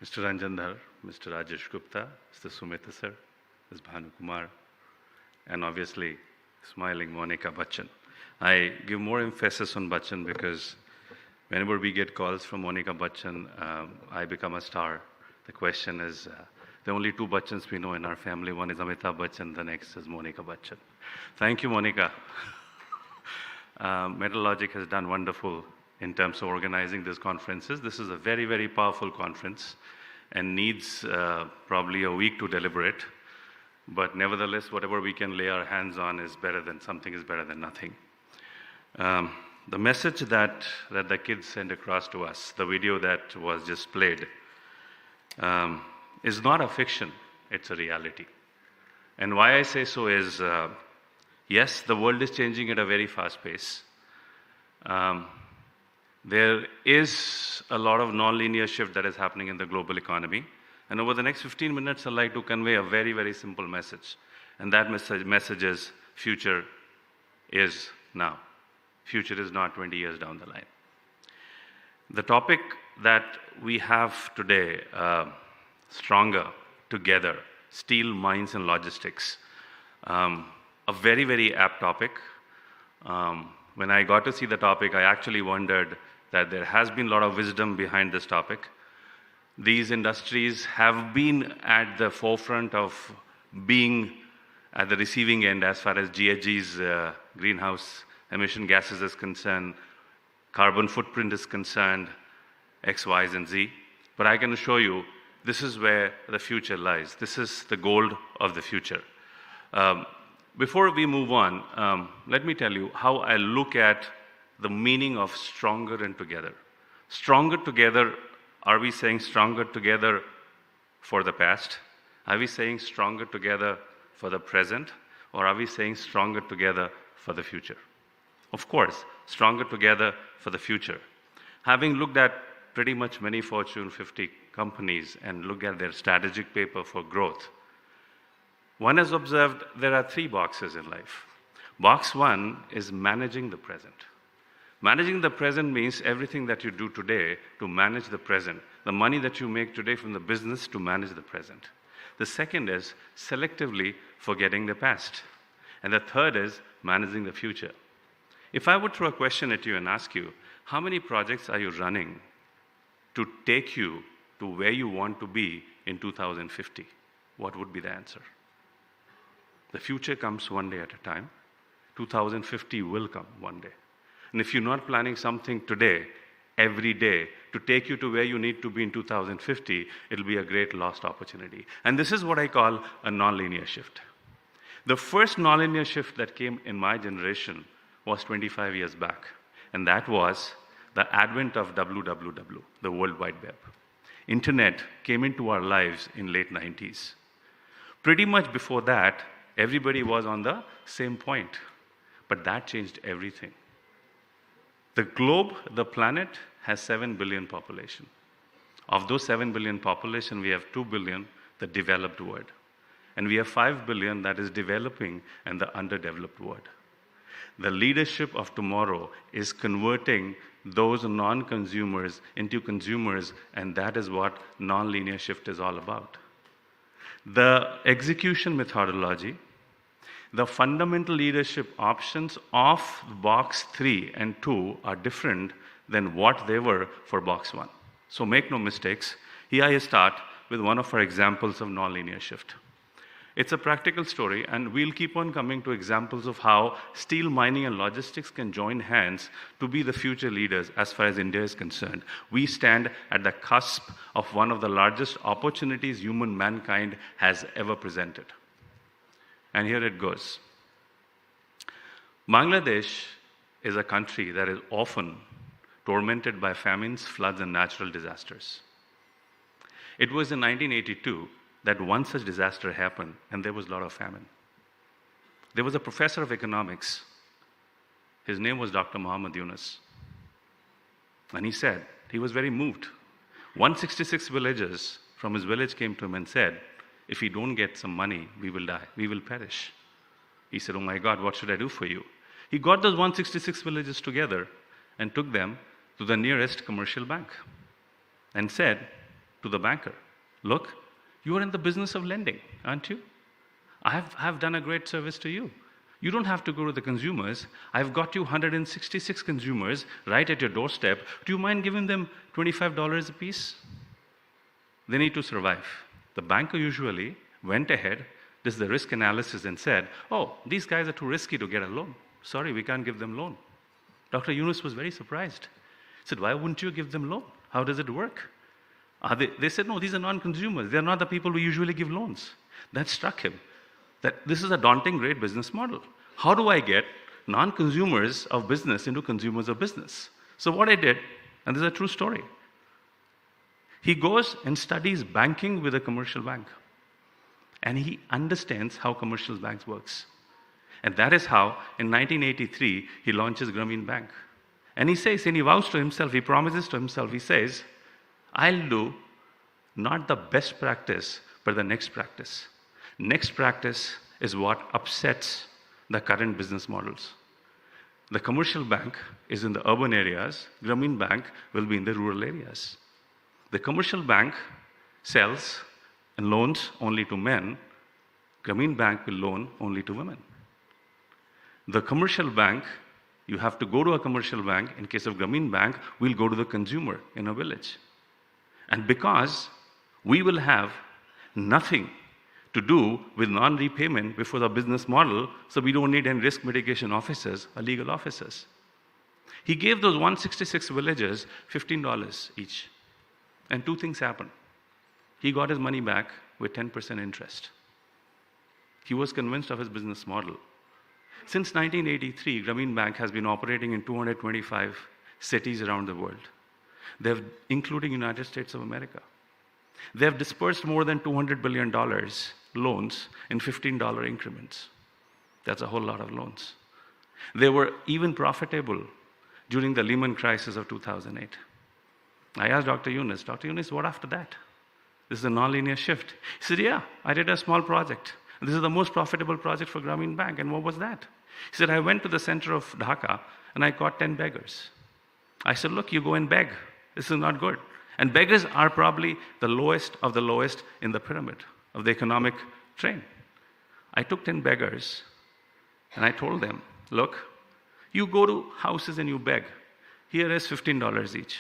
Mr. Ranjandhar, Mr. Rajesh Gupta, Mr. Sumita sir, Ms. Bhanu Kumar, and obviously smiling Monica Bachchan. I give more emphasis on Bachchan because whenever we get calls from Monica Bachchan, I become a star. The question is, the only two Bachchans we know in our family, one is Amitabh Bachchan, the next is Monica Bachchan. Thank you, Monica. Metalogic has done wonderful in terms of organizing these conferences. This is a very, very powerful conference and needs probably a week to deliberate. But nevertheless, whatever we can lay our hands on is better than nothing. The message that the kids sent across to us, the video that was just played, is not a fiction, it's a reality. And why I say so is, yes, the world is changing at a very fast pace. There is a lot of non-linear shift that is happening in the global economy. And over the next 15 minutes, I'd like to convey a very, very simple message. And that message is, future is now. Future is not 20 years down the line. The topic that we have today, Stronger Together, Steel, Mines and Logistics. A very, very apt topic. When I got to see the topic, I actually wondered that there has been a lot of wisdom behind this topic. These industries have been at the forefront of being at the receiving end as far as GHG's greenhouse emission gases is concerned, carbon footprint is concerned, X, Y, and Z. But I can assure you, this is where the future lies. This is the gold of the future. Before we move on, let me tell you how I look at the meaning of stronger and together. Stronger together, are we saying stronger together for the past? Are we saying stronger together for the present? Or are we saying stronger together for the future? Of course, stronger together for the future. Having looked at pretty much many Fortune 50 companies and looked at their strategic paper for growth, one has observed there are three boxes in life. Box one is managing the present. Managing the present means everything that you do today to manage the present. The money that you make today from the business to manage the present. The second is selectively forgetting the past. And the third is managing the future. If I would throw a question at you and ask you, how many projects are you running to take you to where you want to be in 2050? What would be the answer? The future comes one day at a time. 2050 will come one day. And if you're not planning something today, every day, to take you to where you need to be in 2050, it'll be a great lost opportunity. And this is what I call a nonlinear shift. The first nonlinear shift that came in my generation was 25 years back. And that was the advent of WWW, the World Wide Web. Internet came into our lives in late 90s. Pretty much before that, everybody was on the same point. But that changed everything. The globe, the planet, has 7 billion population. Of those 7 billion population, we have 2 billion, the developed world. And we have 5 billion that is developing and the underdeveloped world. The leadership of tomorrow is converting those non-consumers into consumers, and that is what non-linear shift is all about. The execution methodology, the fundamental leadership options of box 3 and 2 are different than what they were for box 1. So make no mistakes. Here I start with one of our examples of nonlinear shift. It's a practical story, and we'll keep on coming to examples of how steel, mining, and logistics can join hands to be the future leaders as far as India is concerned. We stand at the cusp of one of the largest opportunities mankind has ever presented. And here it goes. Bangladesh is a country that is often tormented by famines, floods, and natural disasters. It was in 1982 that one such disaster happened, and there was a lot of famine. There was a professor of economics. His name was Dr. Muhammad Yunus. And he said, he was very moved. 166 villagers from his village came to him and said, if we don't get some money, we will die, we will perish. He said, oh my God, what should I do for you? He got those 166 villages together and took them to the nearest commercial bank and said, to the banker, look, you are in the business of lending, aren't you? I've done a great service to you. You don't have to go to the consumers. I've got you 166 consumers right at your doorstep. Do you mind giving them $25 a piece? They need to survive. The banker usually went ahead, did the risk analysis and said, oh, these guys are too risky to get a loan. Sorry, we can't give them loan. Dr. Yunus was very surprised. He said, why wouldn't you give them loan? How does it work? They said, no, these are non-consumers. They're not the people who usually give loans. That struck him, that this is a daunting, great business model. How do I get non-consumers of business into consumers of business? So what I did, and this is a true story, he goes and studies banking with a commercial bank. And he understands how commercial banks works. And that is how, in 1983, he launches Grameen Bank. And he says, and he vows to himself, he promises to himself, he says, I'll do not the best practice, but the next practice. Next practice is what upsets the current business models. The commercial bank is in the urban areas. Grameen Bank will be in the rural areas. The commercial bank sells and loans only to men. Grameen Bank will loan only to women. The commercial bank, you have to go to a commercial bank. In case of Grameen Bank, we'll go to the consumer in a village. And because we will have nothing to do with non-repayment before the business model, so we don't need any risk mitigation officers or legal officers. He gave those 166 villages $15 each. And two things happened. He got his money back with 10% interest. He was convinced of his business model. Since 1983, Grameen Bank has been operating in 225 cities around the world. They've, including United States of America. They have dispersed more than $200 billion loans in $15 increments. That's a whole lot of loans. They were even profitable during the Lehman crisis of 2008. I asked Dr. Yunus, what after that? This is a nonlinear shift. He said, yeah, I did a small project. This is the most profitable project for Grameen Bank. And what was that? He said, I went to the center of Dhaka and I caught 10 beggars. I said, look, you go and beg. This is not good. And beggars are probably the lowest of the lowest in the pyramid of the economic train. I took 10 beggars and I told them, look, you go to houses and you beg. Here is $15 each.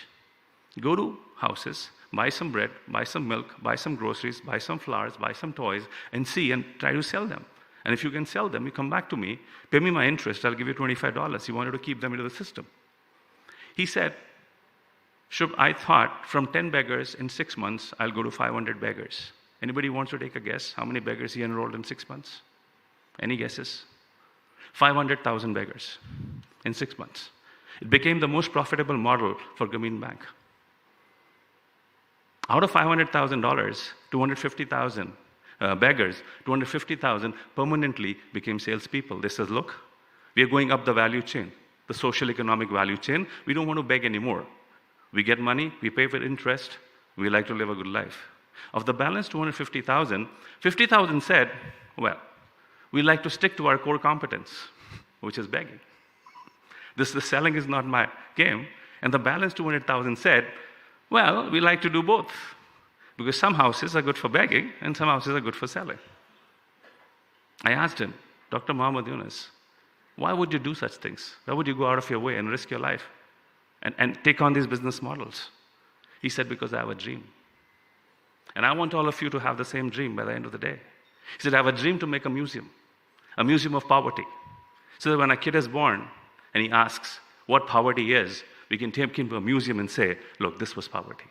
Go to houses, buy some bread, buy some milk, buy some groceries, buy some flowers, buy some toys, and see and try to sell them. And if you can sell them, you come back to me, pay me my interest, I'll give you $25. He wanted to keep them into the system. He said, Shubh, I thought from 10 beggars in 6 months, I'll go to 500 beggars. Anybody wants to take a guess how many beggars he enrolled in 6 months? Any guesses? 500,000 beggars in 6 months. It became the most profitable model for Grameen Bank. Out of $500,000, 250,000 beggars, 250,000 permanently became salespeople. They said, look, we are going up the value chain, the social economic value chain. We don't want to beg anymore. We get money, we pay for interest, we like to live a good life. Of the balance 250,000, 50,000 said, well, we like to stick to our core competence, which is begging. The selling is not my game. And the balance 200,000 said, well, we like to do both. Because some houses are good for begging and some houses are good for selling. I asked him, Dr. Muhammad Yunus, why would you do such things? Why would you go out of your way and risk your life and take on these business models? He said, because I have a dream. And I want all of you to have the same dream by the end of the day. He said, I have a dream to make a museum of poverty. So that when a kid is born and he asks what poverty is, we can take him to a museum and say, look, this was poverty.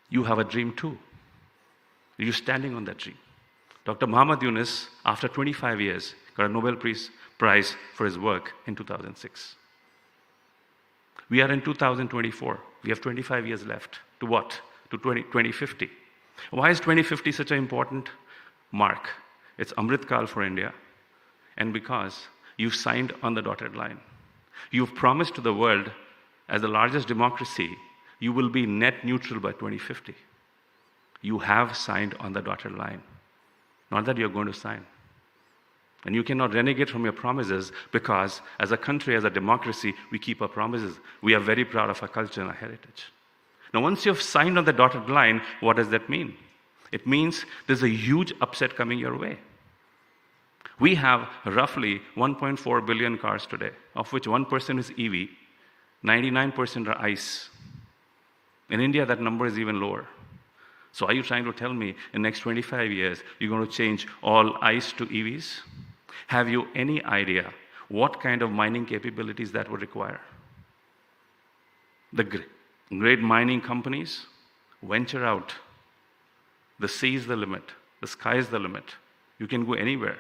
You have a dream too. You're standing on that dream. Dr. Muhammad Yunus, after 25 years, got a Nobel Prize for his work in 2006. We are in 2024. We have 25 years left. To what? To 2050. Why is 2050 such an important mark? It's Amrit Kal for India. And because you've signed on the dotted line. You've promised to the world, as the largest democracy, you will be net neutral by 2050. You have signed on the dotted line. Not that you're going to sign. And you cannot renegade from your promises because as a country, as a democracy, we keep our promises. We are very proud of our culture and our heritage. Now, once you've signed on the dotted line, what does that mean? It means there's a huge upset coming your way. We have roughly 1.4 billion cars today, of which 1% is EV, 99% are ICE. In India, that number is even lower. So are you trying to tell me in the next 25 years, you're going to change all ICE to EVs? Have you any idea what kind of mining capabilities that would require? The great mining companies venture out. The sea is the limit. The sky is the limit. You can go anywhere.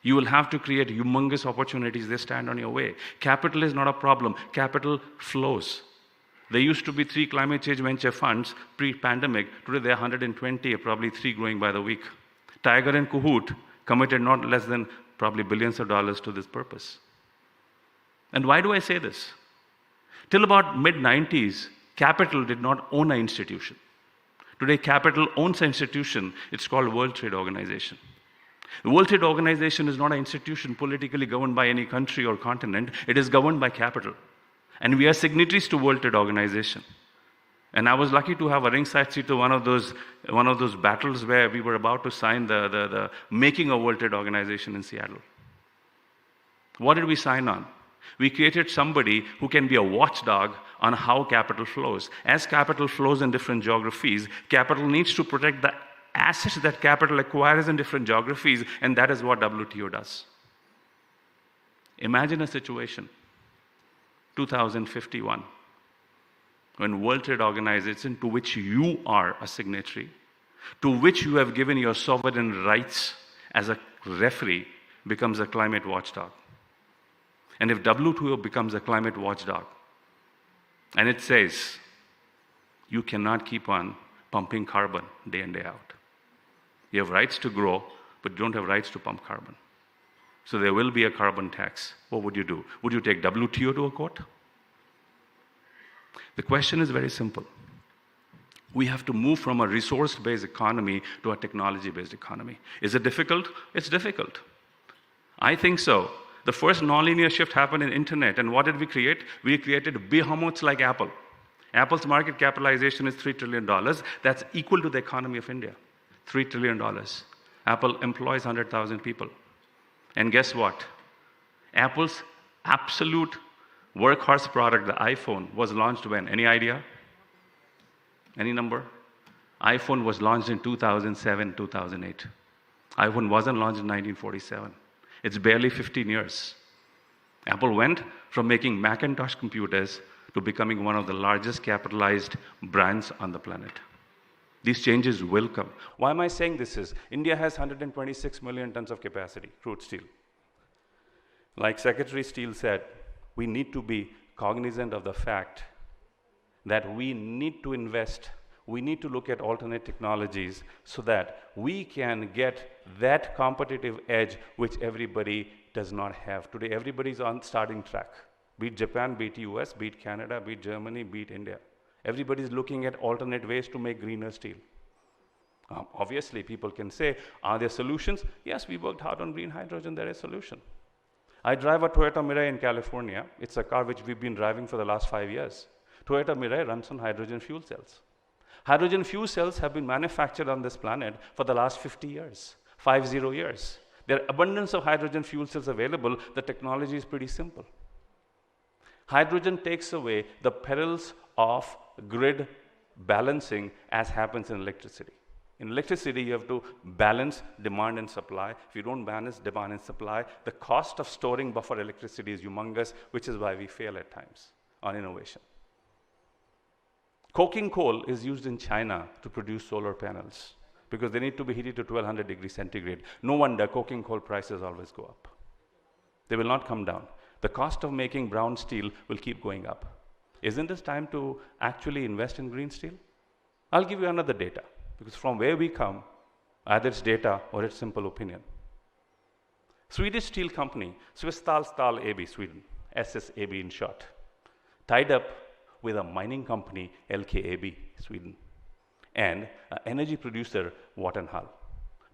You will have to create humongous opportunities. They stand on your way. Capital is not a problem. Capital flows. There used to be 3 climate change venture funds pre-pandemic. Today there are 120, probably 3 growing by the week. Tiger and Kahoot committed not less than probably billions of dollars to this purpose. And why do I say this? Till about mid-90s, capital did not own an institution. Today, capital owns an institution. It's called World Trade Organization. The World Trade Organization is not an institution politically governed by any country or continent. It is governed by capital. And we are signatories to World Trade Organization. And I was lucky to have a ringside seat to one of those battles where we were about to sign the making of World Trade Organization in Seattle. What did we sign on? We created somebody who can be a watchdog on how capital flows. As capital flows in different geographies, capital needs to protect the assets that capital acquires in different geographies, and that is what WTO does. Imagine a situation, 2051, when World Trade Organization, to which you are a signatory, to which you have given your sovereign rights as a referee, becomes a climate watchdog. And if WTO becomes a climate watchdog, and it says, you cannot keep on pumping carbon day in, day out. You have rights to grow, but you don't have rights to pump carbon. So there will be a carbon tax. What would you do? Would you take WTO to a court? The question is very simple. We have to move from a resource-based economy to a technology-based economy. Is it difficult? It's difficult. I think so. The first nonlinear shift happened in internet, and what did we create? We created behemoths like Apple. Apple's market capitalization is $3 trillion. That's equal to the economy of India. $3 trillion. Apple employs 100,000 people. And guess what? Apple's absolute workhorse product, the iPhone, was launched when? Any idea? Any number? iPhone was launched in 2007, 2008. iPhone wasn't launched in 1947. It's barely 15 years. Apple went from making Macintosh computers to becoming one of the largest capitalized brands on the planet. These changes will come. Why am I saying this is? India has 126 million tons of capacity, crude steel. Like Secretary Steele said, we need to be cognizant of the fact that we need to invest, we need to look at alternate technologies so that we can get that competitive edge which everybody does not have. Today, everybody's on starting track. Beat Japan, beat US, beat Canada, beat Germany, beat India. Everybody's looking at alternate ways to make greener steel. Obviously, people can say, are there solutions? Yes, we worked hard on green hydrogen, there is a solution. I drive a Toyota Mirai in California. It's a car which we've been driving for the last 5 years. Toyota Mirai runs on hydrogen fuel cells. Hydrogen fuel cells have been manufactured on this planet for the last 50 years, 50 years. There are abundance of hydrogen fuel cells available. The technology is pretty simple. Hydrogen takes away the perils of grid balancing as happens in electricity. In electricity, you have to balance demand and supply. If you don't balance demand and supply, the cost of storing buffer electricity is humongous, which is why we fail at times on innovation. Coking coal is used in China to produce solar panels because they need to be heated to 1200 degrees centigrade. No wonder coking coal prices always go up. They will not come down. The cost of making brown steel will keep going up. Isn't this time to actually invest in green steel? I'll give you another data, because from where we come, either it's data or it's simple opinion. Swedish steel company, Svistal Stahl AB, Sweden, SSAB in short, tied up with a mining company, LKAB, Sweden, and an energy producer, Vattenfall.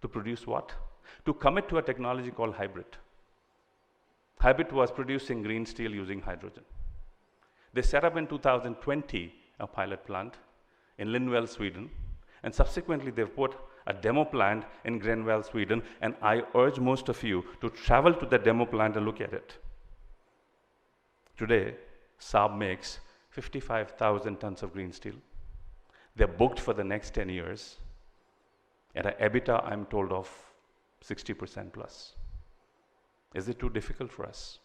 To produce what? To commit to a technology called hybrid. Hybrid was producing green steel using hydrogen. They set up in 2020 a pilot plant. in Lindwall, Sweden, and subsequently they've put a demo plant in Grenvall, Sweden, and I urge most of you to travel to the demo plant and look at it. Today, Saab makes 55,000 tons of green steel. They're booked for the next 10 years at an EBITDA, I'm told, of 60% plus. Is it too difficult for us?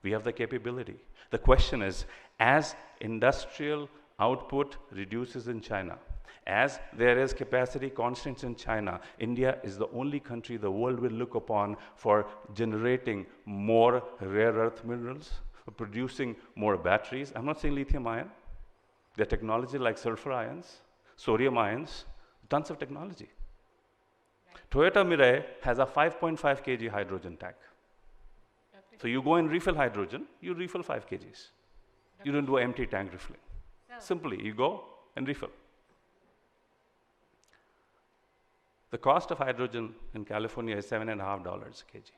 We have the capability. The question is, as industrial output reduces in China, as there is capacity constraints in China, India is the only country the world will look upon for generating more rare earth minerals, for producing more batteries. I'm not saying lithium ion. There are technology like sulfur ions, sodium ions, tons of technology. Toyota Mirai has a 5.5 kg hydrogen tank. So you go and refill hydrogen, you refill 5 kgs. You don't do empty tank refilling. Simply, you go and refill. The cost of hydrogen in California is $7.5 a kg.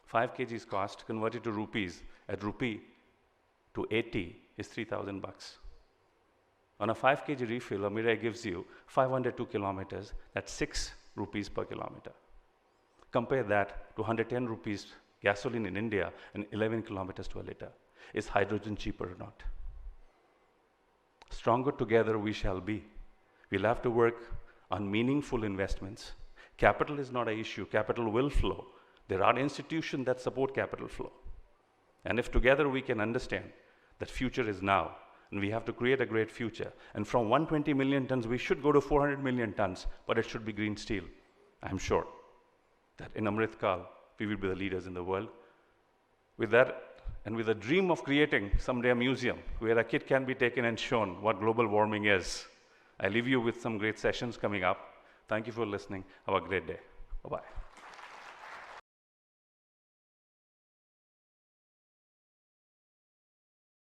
5 kgs cost converted to rupees at rupee to 80 is 3,000 bucks. On a 5 kg refill, a Mirai gives you 502 kilometers, that's 6 rupees per kilometer. Compare that to 110 rupees gasoline in India and 11 kilometers to a liter. Is hydrogen cheaper or not? Stronger together we shall be. We'll have to work on meaningful investments. Capital is not an issue, capital will flow. There are institutions that support capital flow. And if together we can understand that future is now, and we have to create a great future, and from 120 million tons, we should go to 400 million tons, but it should be green steel. I'm sure that in Amrit Kal, we will be the leaders in the world. With that, and with a dream of creating someday a museum where a kid can be taken and shown what global warming is, I leave you with some great sessions coming up. Thank you for listening. Have a great day. Bye-bye.